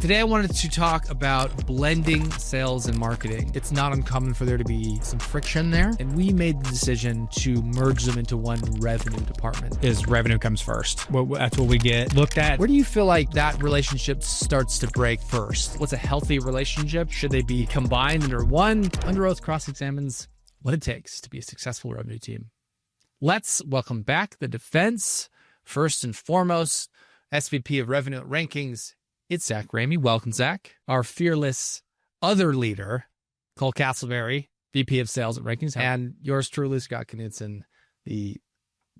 Today I wanted to talk about blending sales and marketing. It's not uncommon for there to be some friction there, and we made the decision to merge them into one revenue department. Is revenue comes first. That's what we get looked at. Where do you feel like that relationship starts to break first? What's a healthy relationship? Should they be combined under one? Under Oath cross-examines what it takes to be a successful revenue team. Let's welcome back the defense. First and foremost, SVP of Revenue at Rankings, it's Zach Ramey. Welcome, Zach. Our fearless other leader, Cole Castleberry, VP of Sales at Rankings, and yours truly, Scot Knudson, the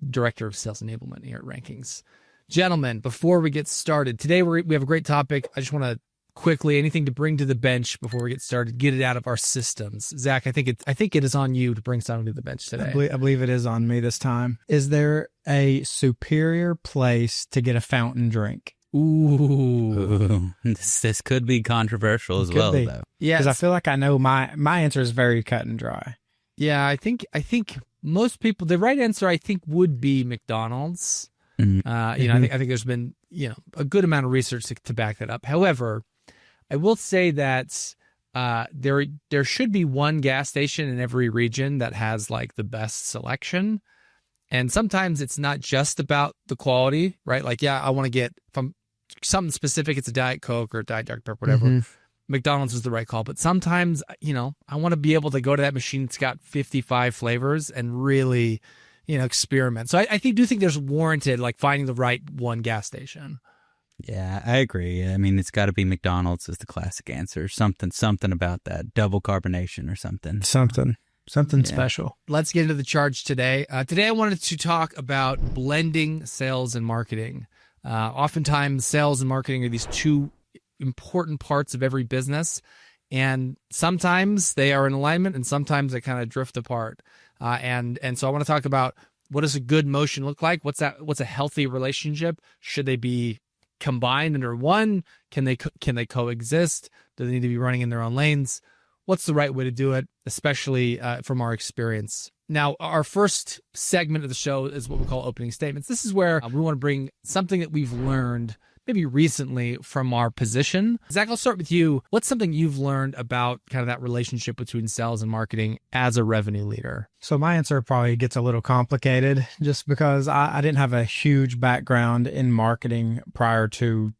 Director of Sales Enablement here at Rankings. Gentlemen, before we get started, today we have a great topic. I just want to quickly, anything to bring to the bench before we get started, get it out of our systems. Zach, I think it is on you to bring something to the bench today. I believe it is on me this time. Is there a superior place to get a fountain drink? Ooh. This could be controversial as well, though. Yeah, because I feel like I know my answer is very cut and dry. Yeah, I think most people, the right answer I think would be McDonald's. Mm-hmm. I think there's been a good amount of research to back that up. However, I will say that there should be one gas station in every region that has like the best selection. And sometimes it's not just about the quality, right? Like, yeah, I want to get from something specific. It's a Diet Coke or a Diet Dr. Pepper, whatever. Mm-hmm. McDonald's is the right call. But sometimes, I want to be able to go to that machine that's got 55 flavors and really, experiment. So I do think there's warranted like finding the right one gas station. Yeah, I agree. I mean, it's got to be McDonald's is the classic answer. Something about that double carbonation or something. Something special. Let's get into the charge today. Today I wanted to talk about blending sales and marketing. Oftentimes, sales and marketing are these two important parts of every business, and sometimes they are in alignment, and sometimes they kind of drift apart. And so I want to talk about what does a good motion look like? What's a healthy relationship? Should they be combined under one? Can they coexist? Do they need to be running in their own lanes? What's the right way to do it, especially from our experience? Now, our first segment of the show is what we call opening statements. This is where we want to bring something that we've learned maybe recently from our position. Zach, I'll start with you. What's something you've learned about kind of that relationship between sales and marketing as a revenue leader? So my answer probably gets a little complicated just because I didn't have a huge background in marketing prior to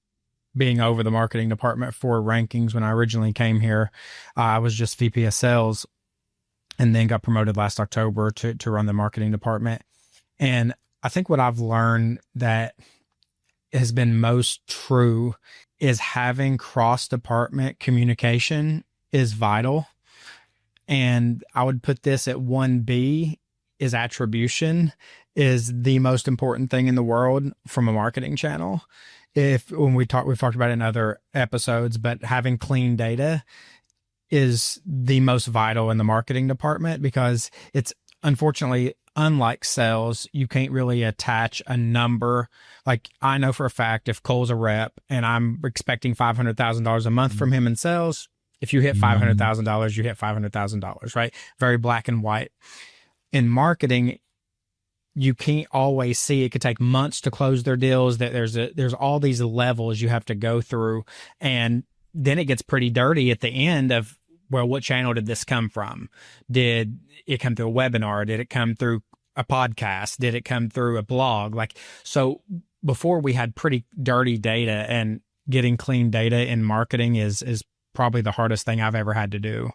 being over the marketing department for Rankings. When I originally came here, I was just VP of Sales and then got promoted last October to run the marketing department. And I think what I've learned that has been most true is having cross-department communication is vital. And I would put this at 1B is attribution is the most important thing in the world from a marketing channel. We've talked about it in other episodes, but having clean data is the most vital in the marketing department because it's unfortunately unlike sales. You can't really attach a number. Like I know for a fact if Cole's a rep and I'm expecting $500,000 a month from him in sales, if you hit $500,000, you hit $500,000, right? Very black and white. In marketing, you can't always see. It could take months to close their deals. That there's all these levels you have to go through, and then it gets pretty dirty at the end of, well, what channel did this come from? Did it come through a webinar? Did it come through a podcast? Did it come through a blog? So before we had pretty dirty data, and getting clean data in marketing is probably the hardest thing I've ever had to do.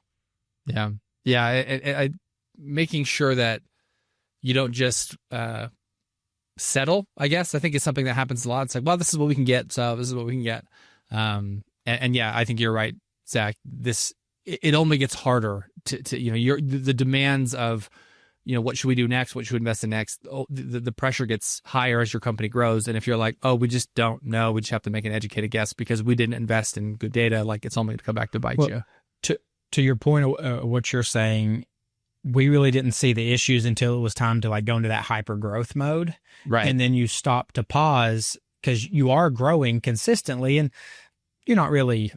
Yeah. I making sure that you don't just settle, I guess. I think it's something that happens a lot. It's like, well, this is what we can get, so this is what we can get. And yeah, I think you're right, Zach. It only gets harder to the demands of, what should we do next? What should we invest in next? Oh, the pressure gets higher as your company grows. And if you're like, oh, we just don't know, we just have to make an educated guess because we didn't invest in good data, like it's only going to come back to bite you. To your point of what you're saying, we really didn't see the issues until it was time to like go into that hyper growth mode. Right. And then you stop to pause because you are growing consistently and you're not really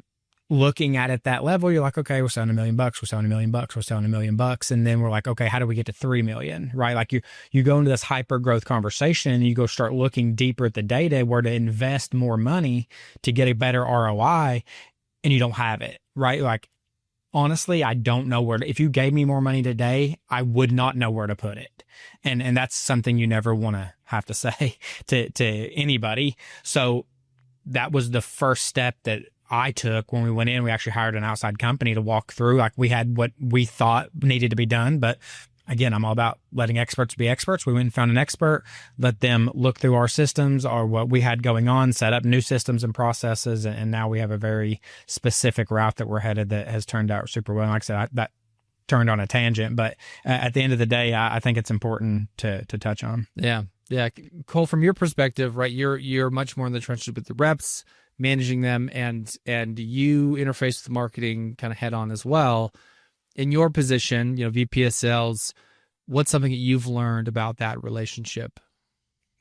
looking at it that level, you're like, okay, we're selling $1 million, we're selling $1 million, we're selling $1 million. And then we're like, okay, how do we get to 3 million? Right. Like you go into this hyper growth conversation and you go start looking deeper at the data where to invest more money to get a better ROI, and you don't have it. Right. Like, honestly, I don't know where if you gave me more money today, I would not know where to put it. And that's something you never want to have to say to anybody. So that was the first step that I took when we went in. We actually hired an outside company to walk through. Like, we had what we thought needed to be done. But again, I'm all about letting experts be experts. We went and found an expert, let them look through our systems or what we had going on, set up new systems and processes. And now we have a very specific route that we're headed that has turned out super well. Like I said, that turned on a tangent, but at the end of the day, I think it's important to touch on. Yeah. Yeah. Cole, from your perspective, right, you're much more in the trenches with the reps, managing them, and you interface with marketing kind of head on as well. In your position, VP of sales, what's something that you've learned about that relationship?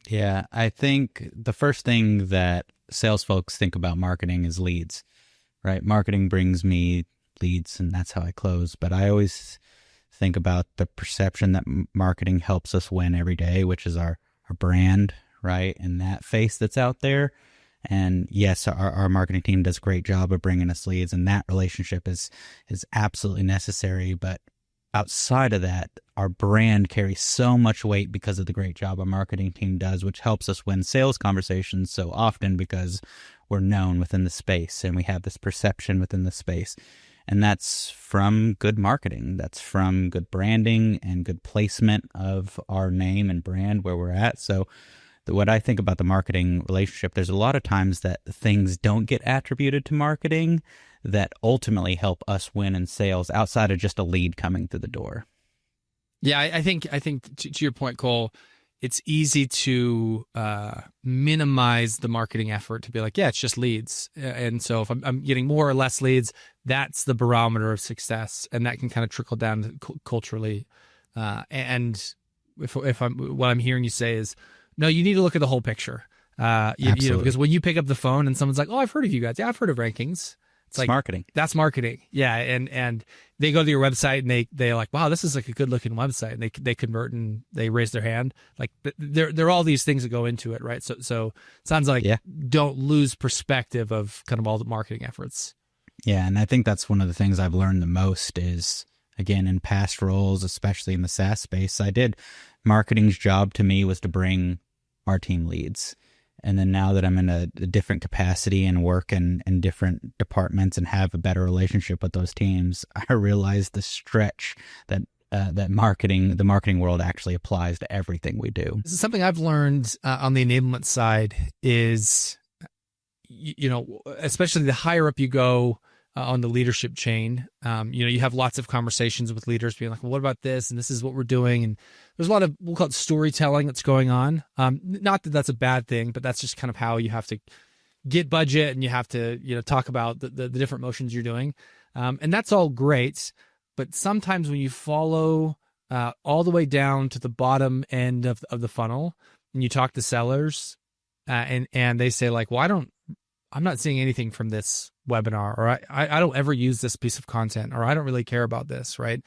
Yeah, I think the first thing that sales folks think about marketing is leads, right? Marketing brings me leads, and that's how I close. But I always think about the perception that marketing helps us win every day, which is our brand, right? And that face that's out there. And yes, our marketing team does a great job of bringing us leads, and that relationship is absolutely necessary. But outside of that, our brand carries so much weight because of the great job our marketing team does, which helps us win sales conversations so often because we're known within the space and we have this perception within the space. And that's from good marketing. That's from good branding and good placement of our name and brand where we're at. So what I think about the marketing relationship, there's a lot of times that things don't get attributed to marketing that ultimately help us win in sales outside of just a lead coming through the door. Yeah, I think to your point, Cole, it's easy to minimize the marketing effort to be like, yeah, it's just leads. And so if I'm getting more or less leads, that's the barometer of success. And that can kind of trickle down culturally. And if what I'm hearing you say is, no, you need to look at the whole picture. Because when you pick up the phone and someone's like, oh, I've heard of you guys. Yeah, I've heard of rankings. It's like marketing. That's marketing. Yeah. And they go to your website and they're like, wow, this is like a good looking website. And they convert and they raise their hand. Like there are all these things that go into it. Right. So it sounds like don't lose perspective of kind of all the marketing efforts. Yeah. And I think that's one of the things I've learned the most is, again, in past roles, especially in the SaaS space, marketing's job to me was to bring our team leads. And then now that I'm in a different capacity and work in different departments and have a better relationship with those teams, I realize the stretch that the marketing world actually applies to everything we do. This is something I've learned on the enablement side is, especially the higher up you go on the leadership chain, you have lots of conversations with leaders being like, well, what about this? And this is what we're doing. And there's a lot of, we'll call it storytelling that's going on. Not that that's a bad thing, but that's just kind of how you have to get budget and you have to, talk about the different motions you're doing. And that's all great. But sometimes when you follow all the way down to the bottom end of the funnel and you talk to sellers and they say like, well, I'm not seeing anything from this webinar, or I don't ever use this piece of content, or I don't really care about this, right?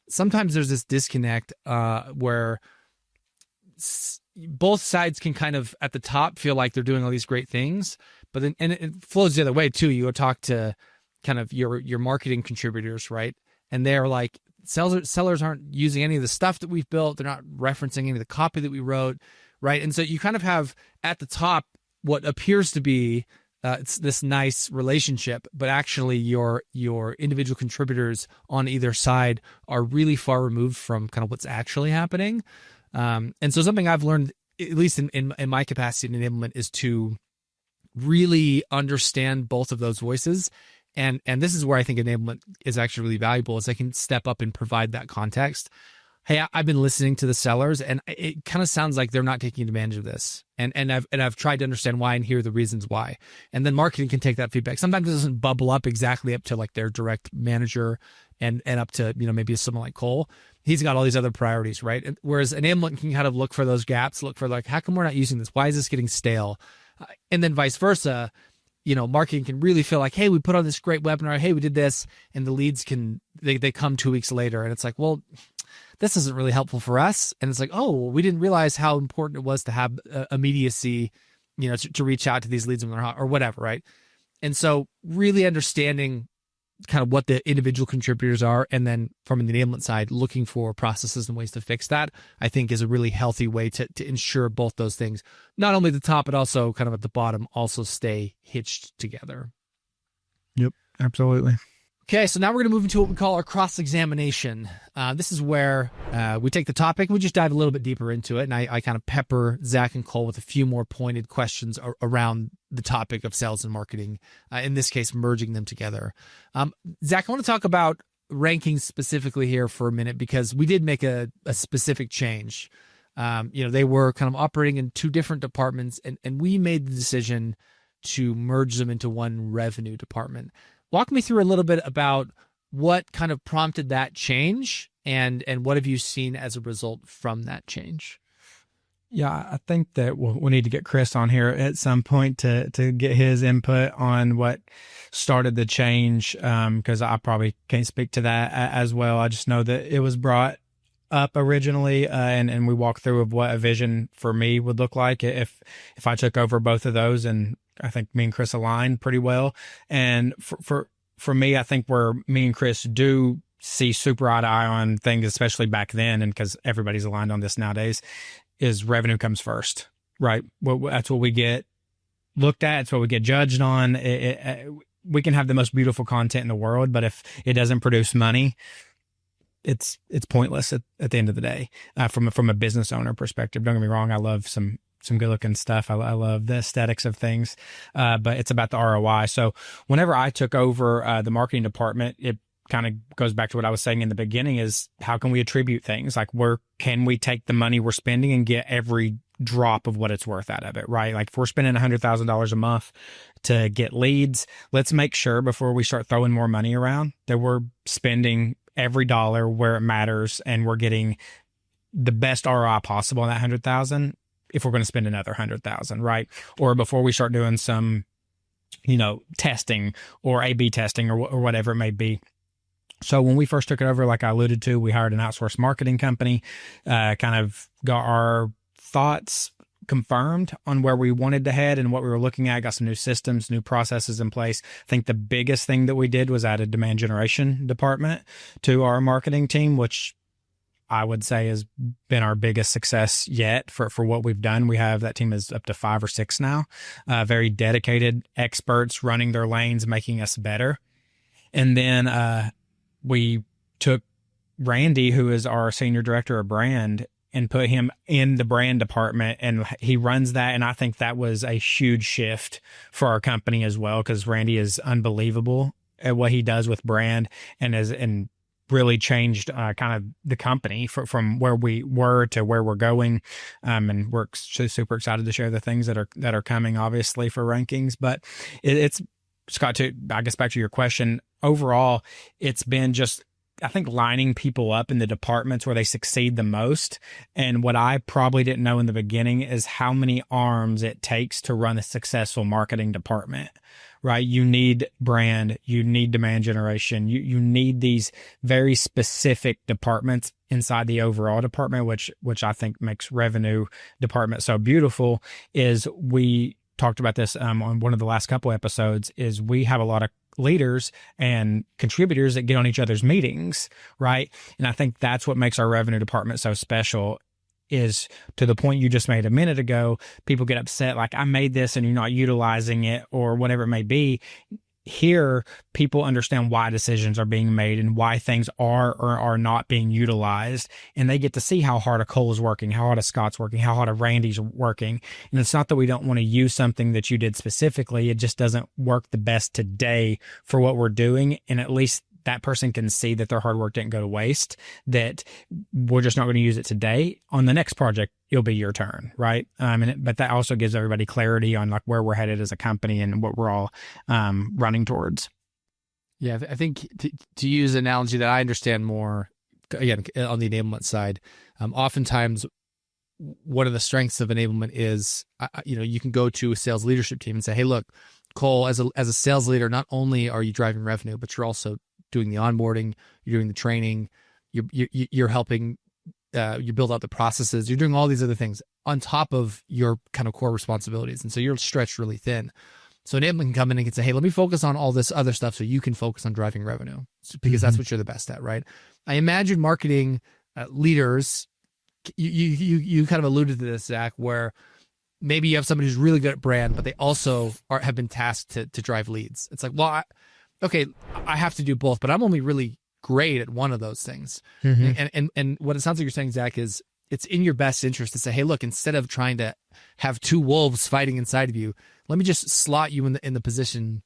Sometimes there's this disconnect where both sides can kind of at the top feel like they're doing all these great things, but then, and it flows the other way too. You go talk to kind of your marketing contributors, right? And they're like, sellers aren't using any of the stuff that we've built. They're not referencing any of the copy that we wrote, right? And so you kind of have at the top what appears to be it's this nice relationship, but actually your individual contributors on either side are really far removed from kind of what's actually happening. And so something I've learned, at least in my capacity in enablement, is to really understand both of those voices. And this is where I think enablement is actually really valuable, is I can step up and provide that context. Hey, I've been listening to the sellers, and it kind of sounds like they're not taking advantage of this. And I've tried to understand why and hear the reasons why. And then marketing can take that feedback. Sometimes it doesn't bubble up exactly up to like their direct manager and up to, maybe someone like Cole. He's got all these other priorities, right? And whereas enablement can kind of look for those gaps, look for like, how come we're not using this? Why is this getting stale? And then vice versa. marketing can really feel like, hey, we put on this great webinar. Hey, we did this. And the leads they come 2 weeks later. And it's like, well, this isn't really helpful for us. And it's like, oh, well, we didn't realize how important it was to have immediacy, to reach out to these leads or whatever, right? And so really understanding kind of what the individual contributors are, and then from an enablement side, looking for processes and ways to fix that, I think is a really healthy way to ensure both those things, not only at the top, but also kind of at the bottom, also stay hitched together. Yep, absolutely. Okay, so now we're going to move into what we call our cross-examination. This is where we take the topic, we just dive a little bit deeper into it, and I kind of pepper Zach and Cole with a few more pointed questions around the topic of sales and marketing, in this case, merging them together. Zach, I want to talk about rankings specifically here for a minute, because we did make a specific change. They were kind of operating in two different departments, and we made the decision to merge them into one revenue department. Walk me through a little bit about what kind of prompted that change, and what have you seen as a result from that change? Yeah, I think that we'll need to get Chris on here at some point to get his input on what started the change, because I probably can't speak to that as well. I just know that it was brought up originally, and we walked through of what a vision for me would look like if I took over both of those, and I think me and Chris align pretty well. And for me, I think where me and Chris do see super eye to eye on things, especially back then, and because everybody's aligned on this nowadays, is revenue comes first, right? That's what we get looked at. It's what we get judged on. We can have the most beautiful content in the world, but if it doesn't produce money, it's pointless at the end of the day, from a business owner perspective. Don't get me wrong. I love some good looking stuff. I love the aesthetics of things, but it's about the ROI. So whenever I took over the marketing department, it kind of goes back to what I was saying in the beginning, is how can we attribute things? Like, where can we take the money we're spending and get every drop of what it's worth out of it, right? Like, if we're spending $100,000 a month to get leads, let's make sure before we start throwing more money around that we're spending every dollar where it matters, and we're getting the best ROI possible on that 100,000 if we're going to spend another 100,000, right? Or before we start doing some, testing or A/B testing or whatever it may be. So when we first took it over, like I alluded to, we hired an outsourced marketing company, kind of got our thoughts confirmed on where we wanted to head and what we were looking at, got some new systems, new processes in place. I think the biggest thing that we did was add a demand generation department to our marketing team, which I would say has been our biggest success yet for what we've done. That team is up to 5 or 6 now, very dedicated experts running their lanes, making us better. And then we took Randy, who is our senior director of brand, and put him in the brand department, and he runs that. And I think that was a huge shift for our company as well, because Randy is unbelievable at what he does with brand, and really changed kind of the company from where we were to where we're going. And we're super excited to share the things that are coming, obviously, for rankings. But it's, Scott, I guess back to your question, overall, it's been just, I think, lining people up in the departments where they succeed the most. And what I probably didn't know in the beginning is how many arms it takes to run a successful marketing department, right? You need brand, you need demand generation, you need these very specific departments inside the overall department, which I think makes revenue department so beautiful. Is we talked about this on one of the last couple episodes, is we have a lot of leaders and contributors that get on each other's meetings, right? And I think that's what makes our revenue department so special, is to the point you just made a minute ago. People get upset, like, I made this and you're not utilizing it, or whatever it may be. Here, people understand why decisions are being made and why things are or are not being utilized. And they get to see how hard a Cole is working, how hard a Scott's working, how hard a Randy's working. And it's not that we don't want to use something that you did specifically. It just doesn't work the best today for what we're doing. And at least that person can see that their hard work didn't go to waste, that we're just not going to use it today. On the next project, it'll be your turn, right? But that also gives everybody clarity on like where we're headed as a company and what we're all running towards. Yeah, I think to use an analogy that I understand more, again, on the enablement side, oftentimes one of the strengths of enablement is, you can go to a sales leadership team and say, hey, look, Cole, as a sales leader, not only are you driving revenue, but you're also doing the onboarding, you're doing the training, you're helping you build out the processes, you're doing all these other things on top of your kind of core responsibilities. And so you're stretched really thin. So Enablement can come in and can say, hey, let me focus on all this other stuff so you can focus on driving revenue, because that's what you're the best at, right? I imagine marketing leaders, you kind of alluded to this, Zach, where maybe you have somebody who's really good at brand, but they also have been tasked to drive leads. It's like, well, I have to do both, but I'm only really great at one of those things. And what it sounds like you're saying, Zach, is it's in your best interest to say, hey, look, instead of trying to have two wolves fighting inside of you, let me just slot you in the position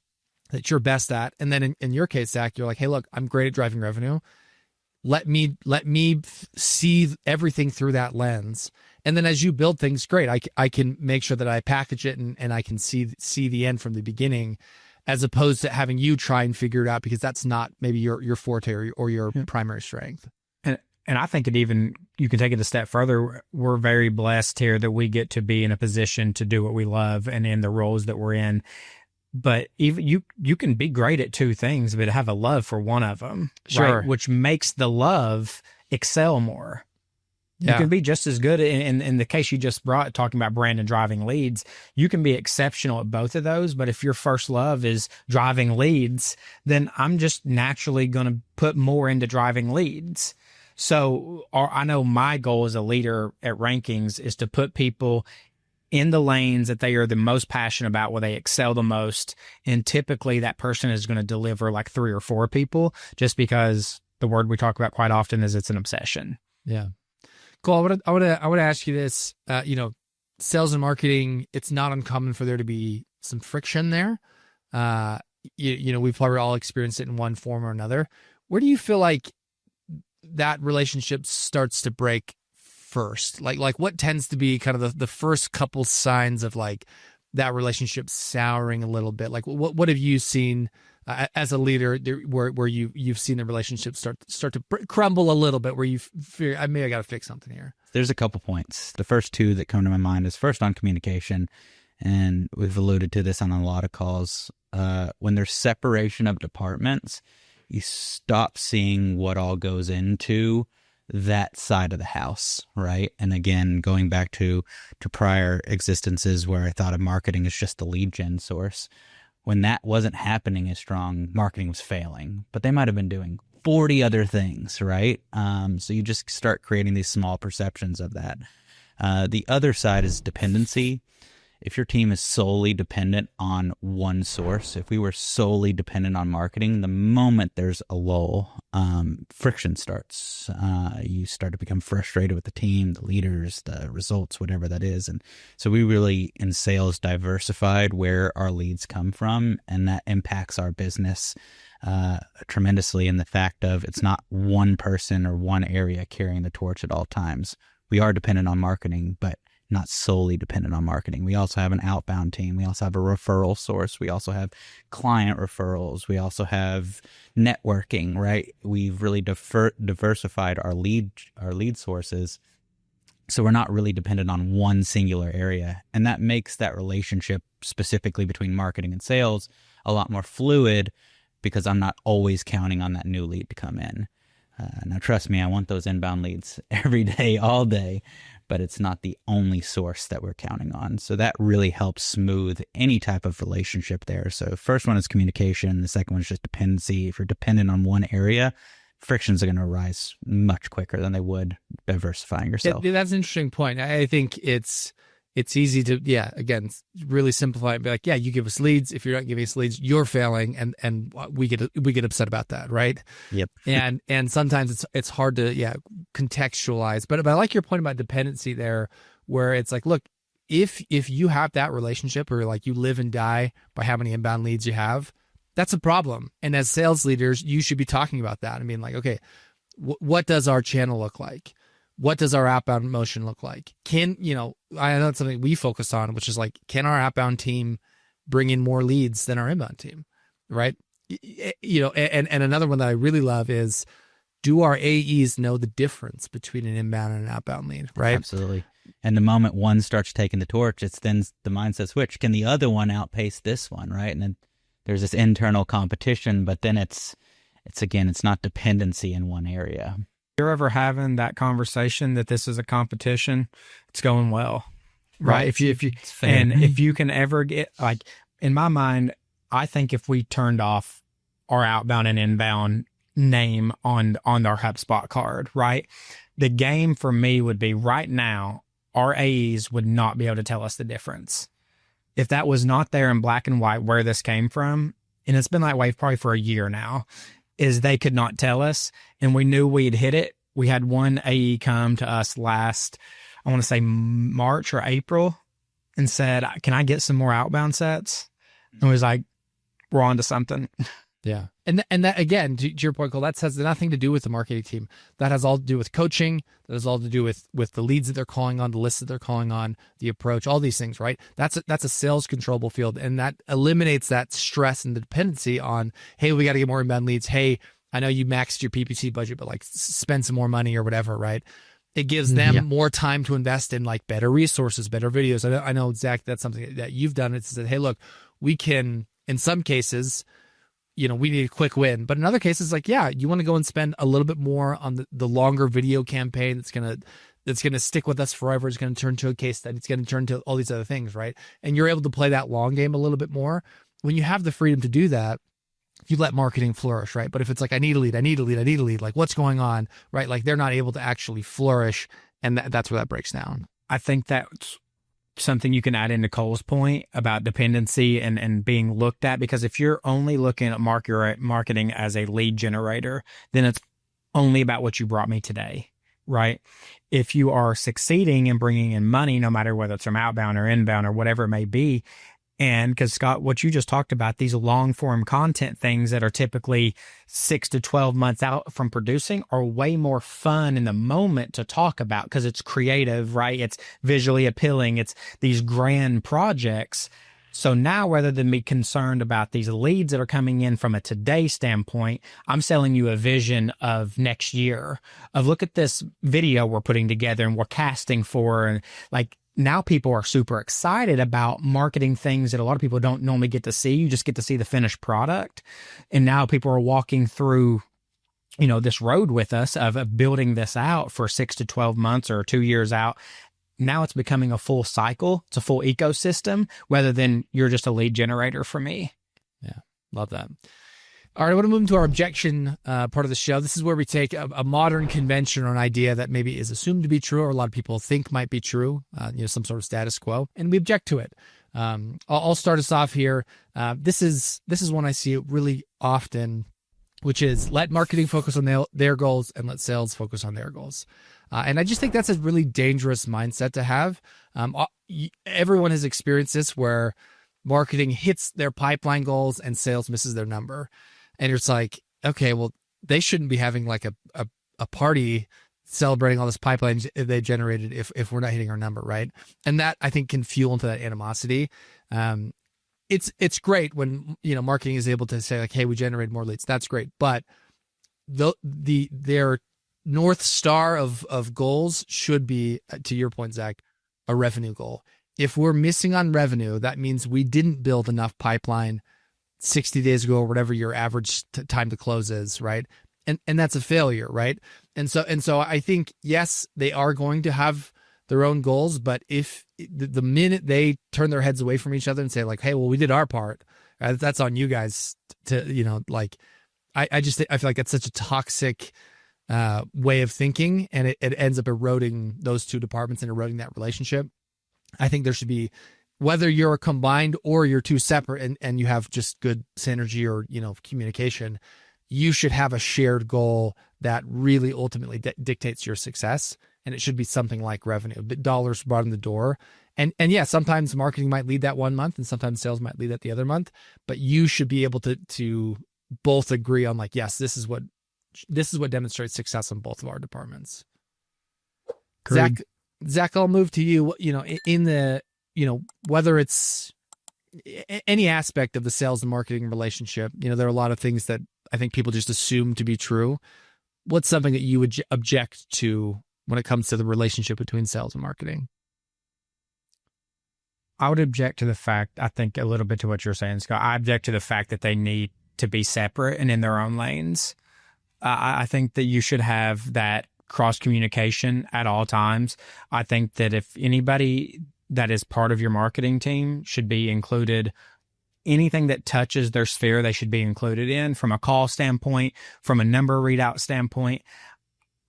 that you're best at. And then in your case, Zach, you're like, hey, look, I'm great at driving revenue. Let me see everything through that lens. And then as you build things, great, I can make sure that I package it and I can see the end from the beginning, as opposed to having you try and figure it out, because that's not maybe your forte or your primary strength. And I think you can take it a step further. We're very blessed here that we get to be in a position to do what we love and in the roles that we're in. But even you can be great at two things, but have a love for one of them, sure, right? Which makes the love excel more. Yeah. You can be just as good in the case you just brought, talking about brand and driving leads. You can be exceptional at both of those, but if your first love is driving leads, then I'm just naturally going to put more into driving leads. So I know my goal as a leader at Rankings is to put people in the lanes that they are the most passionate about, where they excel the most. And typically that person is going to deliver like 3 or 4 people, just because the word we talk about quite often is it's an obsession. Yeah. Cole, I would ask you this, sales and marketing, it's not uncommon for there to be some friction there. We've probably all experienced it in one form or another. Where do you feel like that relationship starts to break first? Like what tends to be kind of the first couple signs of like that relationship souring a little bit? Like what have you seen as a leader where you've seen the relationship start to crumble a little bit, where you figure, I got to fix something here? There's a couple points. The first two that come to my mind is first on communication. And we've alluded to this on a lot of calls. When there's separation of departments, you stop seeing what all goes into that side of the house, right? And again, going back to prior existences where I thought of marketing as just the lead gen source, when that wasn't happening as strong, marketing was failing, but they might have been doing 40 other things, right? So you just start creating these small perceptions of that. The other side is dependency. If your team is solely dependent on one source, if we were solely dependent on marketing, the moment there's a lull, friction starts. You start to become frustrated with the team, the leaders, the results, whatever that is. And so we really, in sales, diversified where our leads come from, and that impacts our business tremendously in the fact of it's not one person or one area carrying the torch at all times. We are dependent on marketing, but not solely dependent on marketing. We also have an outbound team. We also have a referral source. We also have client referrals. We also have networking, right? We've really diversified our lead sources. So we're not really dependent on one singular area. And that makes that relationship specifically between marketing and sales a lot more fluid, because I'm not always counting on that new lead to come in. Now, trust me, I want those inbound leads every day, all day, but it's not the only source that we're counting on. So that really helps smooth any type of relationship there. So first one is communication. The second one is just dependency. If you're dependent on one area, frictions are going to arise much quicker than they would diversifying yourself. Yeah, that's an interesting point. I think it's easy to, again, really simplify it and be like, you give us leads. If you're not giving us leads, you're failing, and we get upset about that, right? Yep. and sometimes it's hard to contextualize. But I like your point about dependency there, where it's like, look, if you have that relationship, or like you live and die by how many inbound leads you have, that's a problem. And as sales leaders, you should be talking about that. I mean, like, okay, what does our channel look like? What does our outbound motion look like? I know it's something we focus on, which is like, can our outbound team bring in more leads than our inbound team, right? And another one that I really love is, do our AEs know the difference between an inbound and an outbound lead, right? Absolutely. And the moment one starts taking the torch, it's then the mindset switch. Can the other one outpace this one, right? And then there's this internal competition, but then it's not dependency in one area. You're ever having that conversation that this is a competition, it's going well, right? If you and if you can ever get, like, in my mind, I think if we turned off our outbound and inbound name on our HubSpot card, right? The game for me would be right now, our AEs would not be able to tell us the difference. If that was not there in black and white where this came from, and it's been that way probably for a year now, is they could not tell us, and we knew we'd hit it. We had one AE come to us last, I want to say March or April, and said, "Can I get some more outbound sets?" And we was like, "We're on to something." Yeah. And that, again, to your point, Cole, that has nothing to do with the marketing team. That has all to do with coaching. That has all to do with the leads that they're calling on, the lists that they're calling on, the approach, all these things, right? That's a sales controllable field. And that eliminates that stress and the dependency on, hey, we got to get more inbound leads. Hey, I know you maxed your PPC budget, but like spend some more money or whatever, right? It gives them more time to invest in like better resources, better videos. I know, Zach, that's something that you've done. It's said, hey, look, we can, in some cases, we need a quick win. But in other cases, like, yeah, you want to go and spend a little bit more on the longer video campaign that's gonna stick with us forever. It's going to turn to a case study. It's going to turn to all these other things, right? And you're able to play that long game a little bit more. When you have the freedom to do that, you let marketing flourish, right? But if it's like, I need a lead, like what's going on, right? Like they're not able to actually flourish. And that's where that breaks down. I think that's something you can add into Cole's point about dependency and being looked at, because if you're only looking at marketing as a lead generator, then it's only about what you brought me today, right? If you are succeeding in bringing in money, no matter whether it's from outbound or inbound or whatever it may be, and because Scott, what you just talked about, these long form content things that are typically 6 to 12 months out from producing are way more fun in the moment to talk about because it's creative, right? It's visually appealing. It's these grand projects. So now, rather than be concerned about these leads that are coming in from a today standpoint, I'm selling you a vision of next year of, look at this video we're putting together and we're casting for, and like, now people are super excited about marketing things that a lot of people don't normally get to see. You just get to see the finished product. And now people are walking through, this road with us of building this out for 6 to 12 months or 2 years out. Now it's becoming a full cycle. It's a full ecosystem rather than you're just a lead generator for me. Yeah. Love that. All right, I want to move into our objection part of the show. This is where we take a modern convention or an idea that maybe is assumed to be true or a lot of people think might be true, some sort of status quo, and we object to it. I'll start us off here. This is one I see really often, which is let marketing focus on their goals and let sales focus on their goals. And I just think that's a really dangerous mindset to have. Everyone has experienced this where marketing hits their pipeline goals and sales misses their number. And it's like, okay, well, they shouldn't be having like a party celebrating all this pipeline they generated if we're not hitting our number, right? And that, I think, can fuel into that animosity. It's great when marketing is able to say like, hey, we generated more leads. That's great, but their North Star of goals should be, to your point, Zach, a revenue goal. If we're missing on revenue, that means we didn't build enough pipeline 60 days ago or whatever your average time to close is, right? And that's a failure, right? And so I think, yes, they are going to have their own goals, but if the minute they turn their heads away from each other and say like, hey, well, we did our part, that's on you guys to, I feel like that's such a toxic way of thinking, and it ends up eroding those two departments and eroding that relationship. I think there should be, whether you're combined or you're two separate and you have just good synergy or, communication, you should have a shared goal that really ultimately dictates your success. And it should be something like revenue, dollars brought in the door. And yeah, sometimes marketing might lead that one month and sometimes sales might lead that the other month, but you should be able to both agree on like, yes, this is what demonstrates success in both of our departments. Zach, I'll move to you, in the, whether it's any aspect of the sales and marketing relationship, there are a lot of things that I think people just assume to be true. What's something that you would object to when it comes to the relationship between sales and marketing? I would object to the fact, I think a little bit to what you're saying, Scott. I object to the fact that they need to be separate and in their own lanes. I think that you should have that cross communication at all times. I think that if anybody that is part of your marketing team should be included, anything that touches their sphere, they should be included in, from a call standpoint, from a number readout standpoint.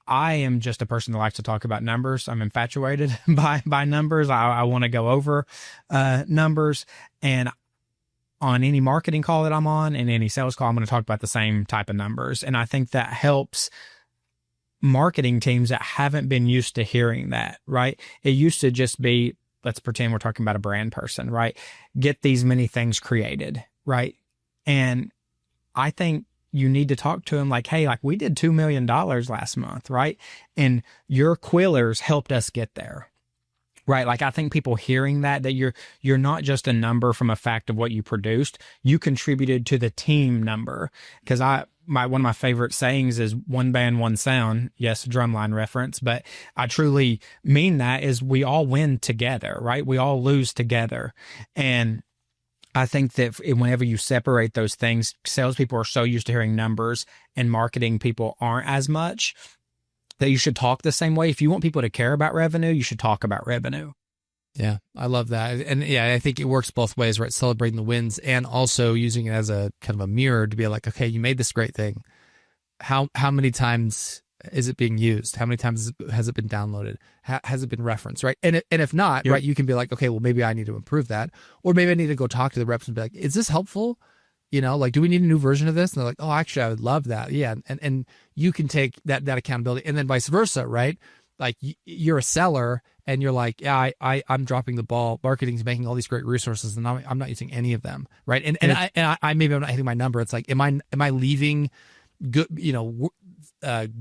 I am just a person that likes to talk about numbers. I'm infatuated by numbers. I want to go over numbers, and on any marketing call that I'm on and any sales call, I'm going to talk about the same type of numbers. And I think that helps marketing teams that haven't been used to hearing that, right? It used to just be, let's pretend we're talking about a brand person, right? Get these many things created, right? And I think you need to talk to them like, hey, like we did $2 million last month, right? And your quillers helped us get there. Right. Like I think people hearing that you're not just a number from a fact of what you produced, you contributed to the team number. Because one of my favorite sayings is one band, one sound. Yes, drumline reference, but I truly mean that is we all win together, right? We all lose together. And I think that whenever you separate those things, salespeople are so used to hearing numbers and marketing people aren't as much, that you should talk the same way. If you want people to care about revenue, you should talk about revenue. Yeah, I love that. And yeah, I think it works both ways, right? Celebrating the wins and also using it as a kind of a mirror to be like, okay, you made this great thing. How many times is it being used? How many times has it been downloaded? Has it been referenced, right? And if not, right, you can be like, okay, well, maybe I need to improve that. Or maybe I need to go talk to the reps and be like, is this helpful? You know, like, do we need a new version of this? And they're like, oh, actually, I would love that. Yeah. And you can take that accountability, and then vice versa, right? Like you're a seller and you're like, yeah, I'm dropping the ball. Marketing's making all these great resources and I'm not using any of them. Right. And I maybe I'm not hitting my number. It's like, am I leaving good,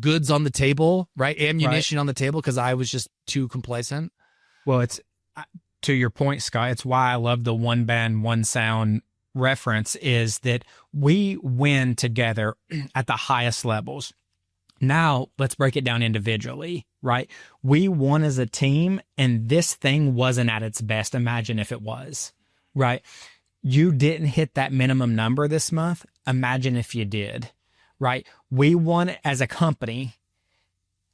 goods on the table, right? Ammunition on the table because I was just too complacent. Well, it's to your point, Scott, it's why I love the one band, one sound reference, is that we win together at the highest levels. Now let's break it down individually, right? We won as a team and this thing wasn't at its best. Imagine if it was, right? You didn't hit that minimum number this month. Imagine if you did, right? We won as a company,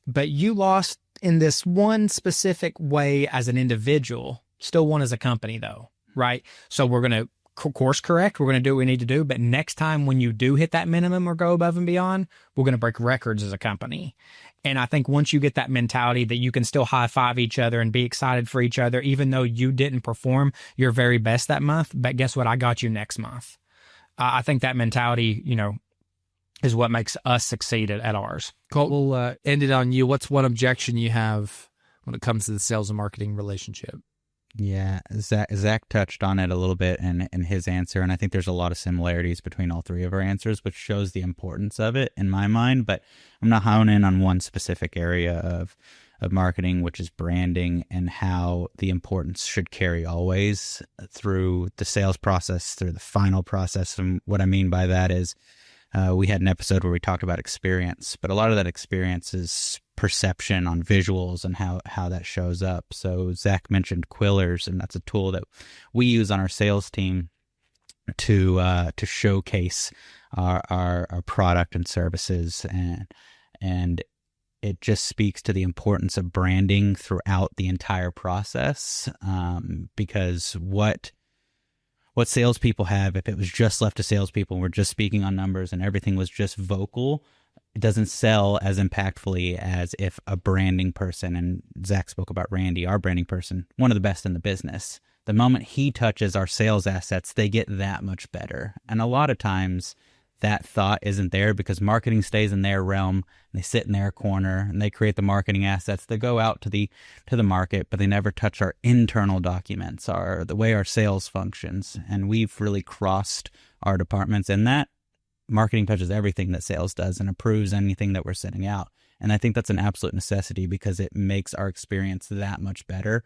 but you lost in this one specific way as an individual. Still won as a company though, right? So we're going to course correct. We're going to do what we need to do. But next time when you do hit that minimum or go above and beyond, we're going to break records as a company. And I think once you get that mentality that you can still high five each other and be excited for each other, even though you didn't perform your very best that month, but guess what? I got you next month. I think that mentality, is what makes us succeed at ours. Cole, we'll end it on you. What's one objection you have when it comes to the sales and marketing relationship? Yeah, Zach touched on it a little bit in his answer, and I think there's a lot of similarities between all three of our answers, which shows the importance of it in my mind. But I'm not honing in on one specific area of marketing, which is branding, and how the importance should carry always through the sales process, through the final process. And what I mean by that is we had an episode where we talked about experience, but a lot of that experience is perception on visuals and how that shows up. So Zach mentioned Quillers, and that's a tool that we use on our sales team to showcase our product and services, and it just speaks to the importance of branding throughout the entire process, because what salespeople have, if it was just left to salespeople and we're just speaking on numbers and everything was just vocal, it doesn't sell as impactfully as if a branding person, and Zach spoke about Randy, our branding person, one of the best in the business. The moment he touches our sales assets, they get that much better. And a lot of times that thought isn't there because marketing stays in their realm. And they sit in their corner and they create the marketing assets. They go out to the market, but they never touch our internal documents, the way our sales functions. And we've really crossed our departments in that. Marketing touches everything that sales does and approves anything that we're sending out. And I think that's an absolute necessity because it makes our experience that much better.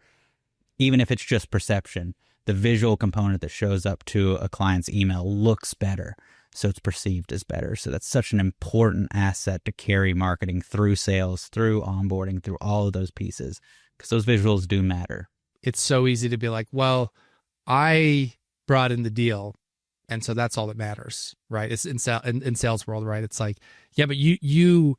Even if it's just perception, the visual component that shows up to a client's email looks better, so it's perceived as better. So that's such an important asset to carry marketing through sales, through onboarding, through all of those pieces, because those visuals do matter. It's so easy to be like, well, I brought in the deal, and so that's all that matters, right? It's in sales world, right? It's like, yeah, but you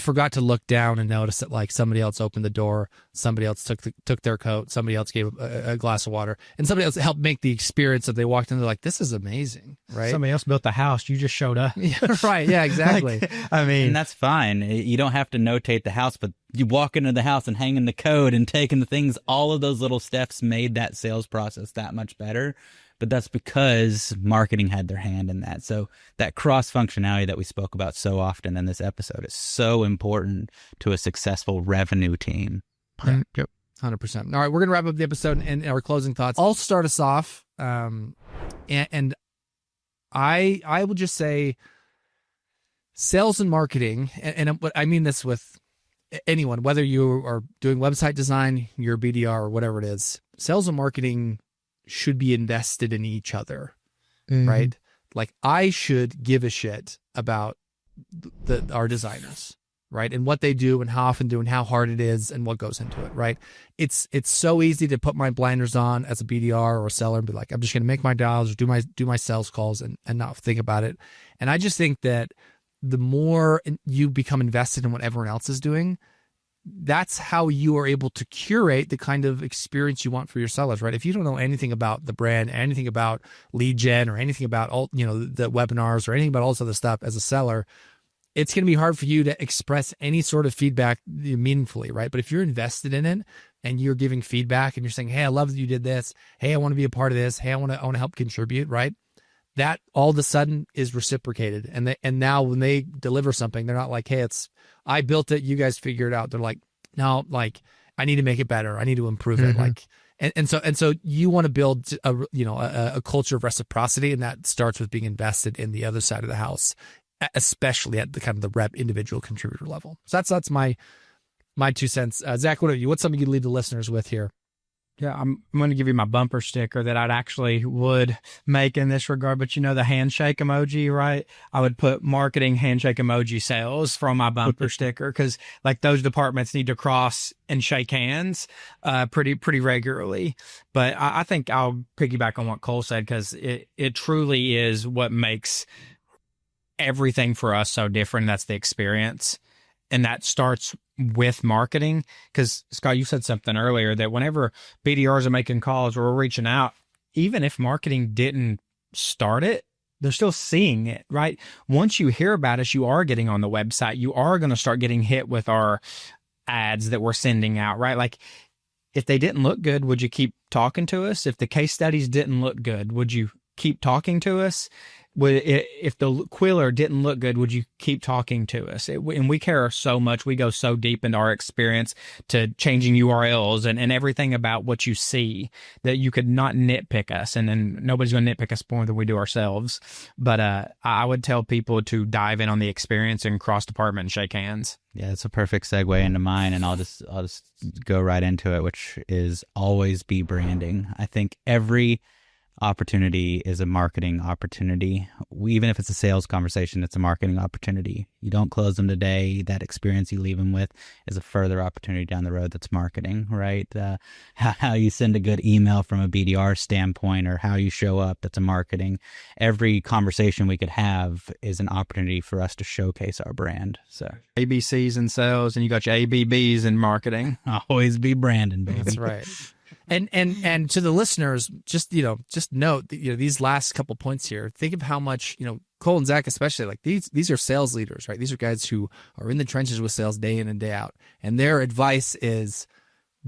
forgot to look down and notice that like somebody else opened the door, somebody else took their coat, somebody else gave a glass of water, and somebody else helped make the experience that they walked in. They're like, this is amazing, right? Somebody else built the house. You just showed up. Yeah, right. Yeah, exactly. Like, I mean, And that's fine. You don't have to notate the house, but you walk into the house and hanging the code and taking the things, all of those little steps made that sales process that much better. But that's because marketing had their hand in that. So that cross functionality that we spoke about so often in this episode is so important to a successful revenue team. Yep. 100%. All right, we're going to wrap up the episode and our closing thoughts. I'll start us off. And I will just say sales and marketing, and I mean this with anyone, whether you are doing website design, you're a BDR or whatever it is, sales and marketing should be invested in each other, right? Like I should give a shit about our designers, right? And what they do and how often do and how hard it is and what goes into it, right? It's so easy to put my blinders on as a BDR or a seller and be like, I'm just going to make my dials or do my sales calls and not think about it. And I just think that the more you become invested in what everyone else is doing, that's how you are able to curate the kind of experience you want for your sellers, right? If you don't know anything about the brand, anything about lead gen or anything about all, the webinars or anything about all this other stuff as a seller, it's going to be hard for you to express any sort of feedback meaningfully, right? But if you're invested in it and you're giving feedback and you're saying, hey, I love that you did this. Hey, I want to be a part of this. Hey, I want to help contribute, right? That all of a sudden is reciprocated. And now when they deliver something, they're not like, hey, I built it, you guys figure it out. They're like, no, like I need to make it better. I need to improve it. Like, and so you want to build a culture of reciprocity, and that starts with being invested in the other side of the house, especially at the kind of the rep individual contributor level. So that's my 2 cents. Zach, what's something you'd leave the listeners with here? Yeah, I'm going to give you my bumper sticker that I'd actually would make in this regard. But the handshake emoji, right? I would put marketing handshake emoji sales from my bumper sticker because like those departments need to cross and shake hands pretty regularly. But I think I'll piggyback on what Cole said because it truly is what makes everything for us so different. That's the experience. And that starts with marketing. Because, Scott, you said something earlier that whenever BDRs are making calls or we're reaching out, even if marketing didn't start it, they're still seeing it, right? Once you hear about us, you are getting on the website. You are going to start getting hit with our ads that we're sending out, right? Like, if they didn't look good, would you keep talking to us? If the case studies didn't look good, would you keep talking to us? If the Quiller didn't look good, would you keep talking to us? And we care so much. We go so deep into our experience to changing URLs and everything about what you see that you could not nitpick us. And then nobody's going to nitpick us more than we do ourselves. But I would tell people to dive in on the experience and cross department and shake hands. Yeah, it's a perfect segue into mine, and I'll just go right into it, which is always be branding. I think every opportunity is a marketing opportunity. Even if it's a sales conversation, it's a marketing opportunity. You don't close them today. That experience you leave them with is a further opportunity down the road that's marketing, right? How you send a good email from a BDR standpoint or how you show up, that's a marketing. Every conversation we could have is an opportunity for us to showcase our brand. So ABCs in sales and you got your ABBs in marketing. Always be branding, baby. That's right. And to the listeners, just note that, these last couple points here, think of how much, Cole and Zach especially, like these are sales leaders, right? These are guys who are in the trenches with sales day in and day out. And their advice is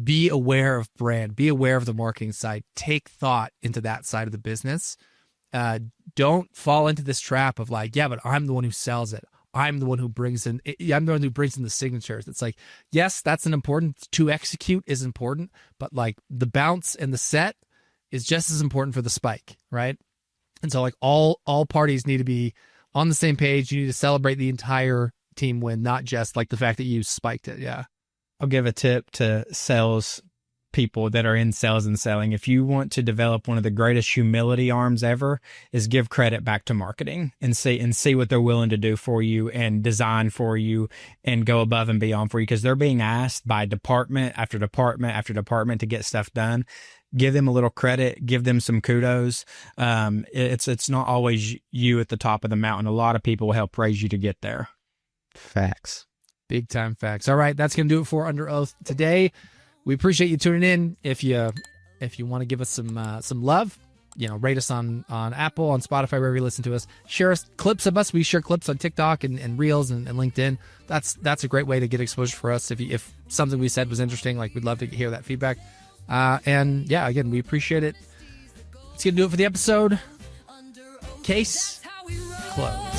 be aware of brand, be aware of the marketing side, take thought into that side of the business. Don't fall into this trap of like, yeah, but I'm the one who sells it. I'm the one who brings in the signatures. It's like, yes, that's an important to execute is important, but like the bounce and the set is just as important for the spike, right? And so like all parties need to be on the same page. You need to celebrate the entire team win, not just like the fact that you spiked it. Yeah. I'll give a tip to sales people that are in sales and selling. If you want to develop one of the greatest humility arms ever, is give credit back to marketing and see what they're willing to do for you and design for you and go above and beyond for you, because they're being asked by department after department after department to get stuff done. give them a little credit, give them some kudos. It's not always you at the top of the mountain. A lot of people will help raise you to get there. Facts. Big time facts. All right, that's going to do it for Under Oath today. We appreciate you tuning in. If you want to give us some love, rate us on Apple, on Spotify, wherever you listen to us. Share us clips of us. We share clips on TikTok and Reels and LinkedIn. That's a great way to get exposure for us. If something we said was interesting, we'd love to hear that feedback. And yeah, again, we appreciate it. That's going to do it for the episode. Case closed.